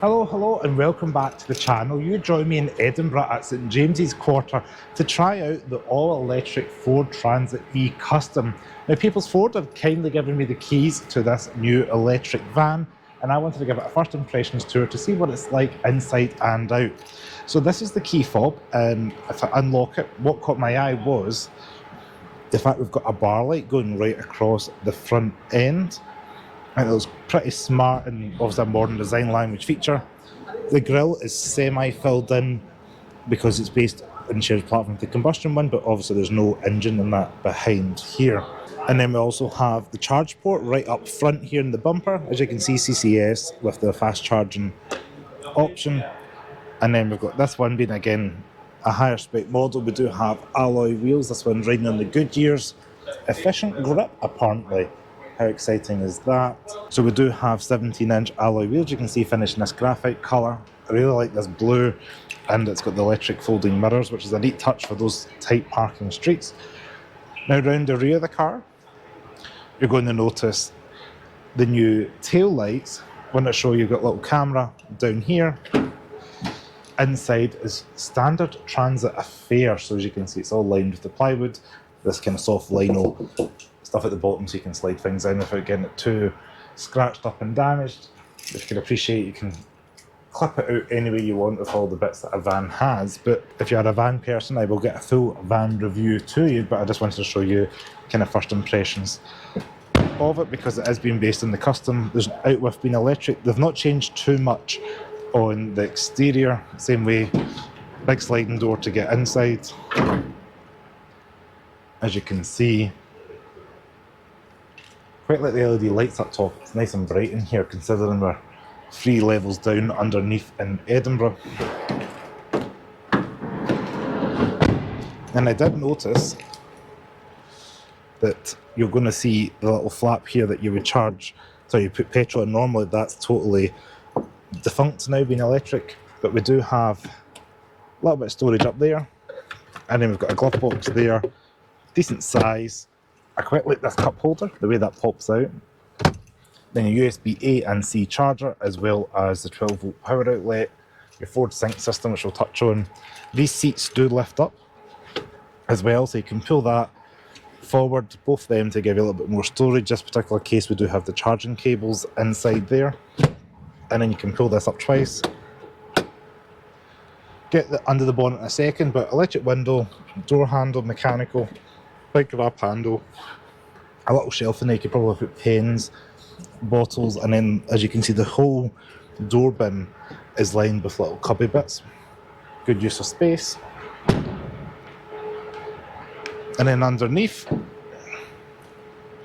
Hello and welcome back to the channel. You join me in Edinburgh at St James's Quarter to try out the all-electric Ford Transit E Custom. Now People's Ford have kindly given me the keys to this new electric van and I wanted to give it a first impressions tour to see what it's like inside and out. So this is the key fob, and if I unlock it, what caught my eye was the fact we've got a bar light going right across the front end. And it was pretty smart and obviously a modern design language feature. The grille is semi-filled in because it's based on the shared platform with the combustion one, but obviously there's no engine in that behind here. And then we also have the charge port right up front here in the bumper. As you can see, CCS with the fast charging option. And then we've got this one being, again, a higher spec model. We do have alloy wheels. This one's riding on the Goodyears. Efficient grip, apparently. How exciting is that? So we do have 17-inch alloy wheels. You can see finished in this graphite colour. I really like this blue, and it's got the electric folding mirrors, which is a neat touch for those tight parking streets. Now round the rear of the car, you're going to notice the new tail lights. I want to show you, got a little camera down here. Inside is standard transit affair, so as you can see it's all lined with the plywood, this kind of soft lino stuff at the bottom so you can slide things in without getting it too scratched up and damaged. If you can appreciate, you can clip it out any way you want with all the bits that a van has, but if you're a van person I will get a full van review to you, but I just wanted to show you kind of first impressions of it because it has been based on the custom. There's out with being electric, they've not changed too much on the exterior, same way, big sliding door to get inside. As you can see, quite like the LED lights up top. It's nice and bright in here considering we're 3 levels down underneath in Edinburgh. And I did notice that you're going to see the little flap here that you would charge, so you put petrol in. Normally that's totally defunct now being electric, but we do have a little bit of storage up there, and then we've got a glove box there, decent size. I quite like this cup holder, the way that pops out. Then a USB A and C charger, as well as the 12-volt power outlet, your Ford Sync system, which we'll touch on. These seats do lift up as well, so you can pull that forward, both of them, to give you a little bit more storage. This particular case we do have the charging cables inside there, and then you can pull this up twice. Get under the bonnet in a second, but electric window, door handle, mechanical, big grab handle, a little shelf in there, you could probably put pens, bottles, and then as you can see the whole door bin is lined with little cubby bits. Good use of space. And then underneath,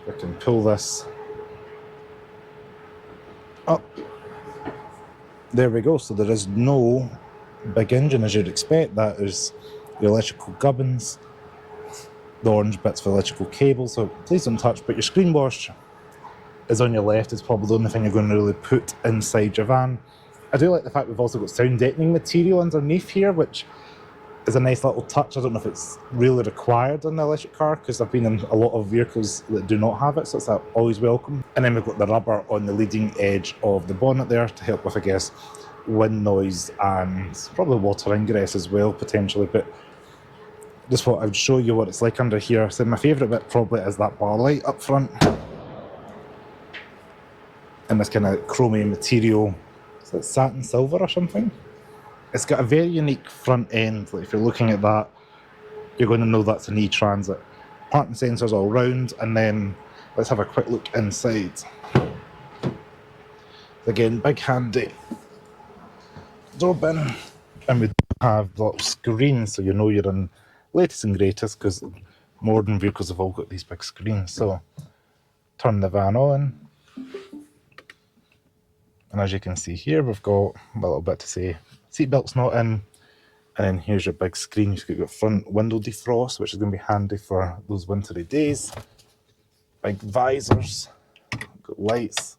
I can pull this up. There we go, so there is no big engine as you'd expect. That is the electrical gubbins, the orange bits for electrical cables, so please don't touch. But your screen wash is on your left. It's probably the only thing you're going to really put inside your van. I do like the fact we've also got sound deadening material underneath here, which is a nice little touch. I don't know if it's really required in the electric car because I've been in a lot of vehicles that do not have it, so it's always welcome. And then we've got the rubber on the leading edge of the bonnet there to help with, I guess, wind noise and probably water ingress as well, potentially. But just thought I would show you what it's like under here. So my favourite bit probably is that bar light up front. And this kind of chromy material. Is that satin silver or something? It's got a very unique front end. Like if you're looking at that, you're going to know that's an E-Transit. Parking sensors all round, and then let's have a quick look inside. Again, big handy door bin, and we do have the little screen, so you know you're in latest and greatest because modern vehicles have all got these big screens. So turn the van on, and as you can see here, we've got a little bit to say seatbelt's not in, and then here's your big screen. You've got front window defrost, which is going to be handy for those wintry days. Big visors, got lights,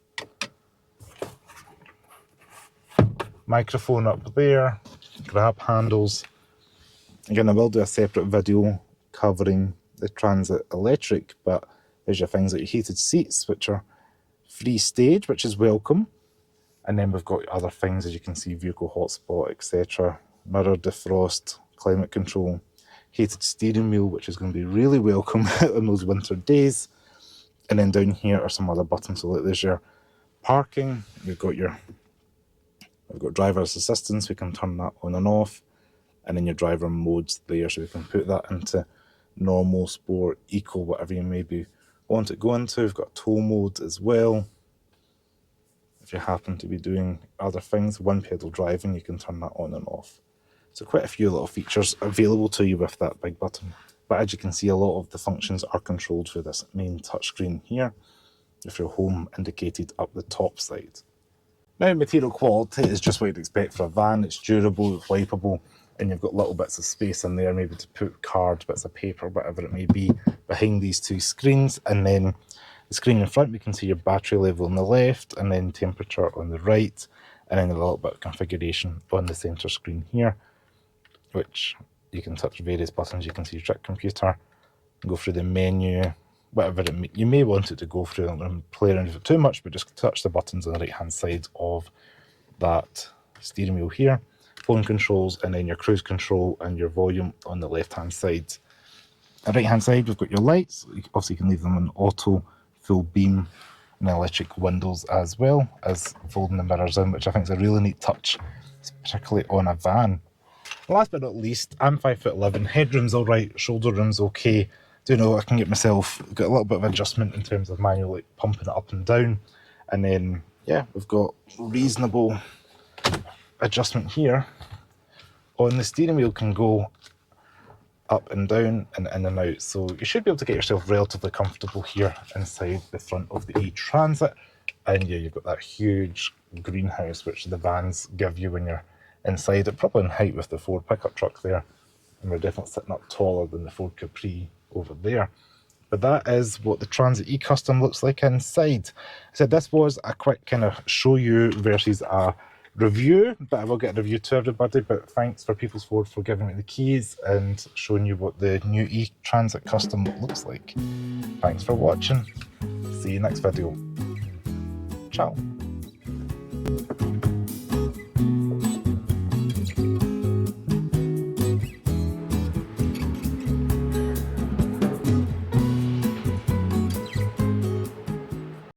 microphone up there, grab handles. Again, I will do a separate video covering the Transit Electric, but there's your things like your heated seats, which are free stage, which is welcome. And then we've got other things, as you can see, vehicle hotspot, etc. Mirror defrost, climate control, heated steering wheel, which is going to be really welcome on those winter days. And then down here are some other buttons. So there's your parking. We've got driver's assistance. We can turn that on and off. And then your driver modes there, so we can put that into normal, sport, eco, whatever you maybe want it go into. We've got tow mode as well. If you happen to be doing other things, one pedal driving, you can turn that on and off. So quite a few little features available to you with that big button. But as you can see, a lot of the functions are controlled through this main touchscreen here, with your home indicated up the top side. Now, material quality is just what you'd expect for a van. It's durable, it's wipeable, and you've got little bits of space in there, maybe to put cards, bits of paper, whatever it may be, behind these two screens. And then the screen in front, we can see your battery level on the left, and then temperature on the right, and then a little bit of configuration on the center screen here, which you can touch various buttons. You can see your trip computer, go through the menu, whatever you may want it to go through. I don't want to play around with it too much, but just touch the buttons on the right hand side of that steering wheel here. Phone controls, and then your cruise control and your volume on the left hand side. On the right hand side, we've got your lights. Obviously you can leave them on auto, full beam, and electric windows, as well as folding the mirrors in, which I think is a really neat touch, particularly on a van. Last but not least, I'm 5'11", headroom's alright, shoulder room's okay. Do know I can get myself, got a little bit of adjustment in terms of manually pumping it up and down. And then, yeah, we've got reasonable adjustment here. On the steering wheel can go up and down and in and out. So you should be able to get yourself relatively comfortable here inside the front of the E-Transit. And yeah, you've got that huge greenhouse which the vans give you when you're inside it, probably in height with the Ford pickup truck there. And we're definitely sitting up taller than the Ford Capri over there. But that is what the Transit E-Custom looks like inside. I said this was a quick kind of show you versus a review, but I will get a review to everybody. But thanks for People's Ford for giving me the keys and showing you what the new E-Transit Custom looks like. Thanks for watching. See you next video. Ciao.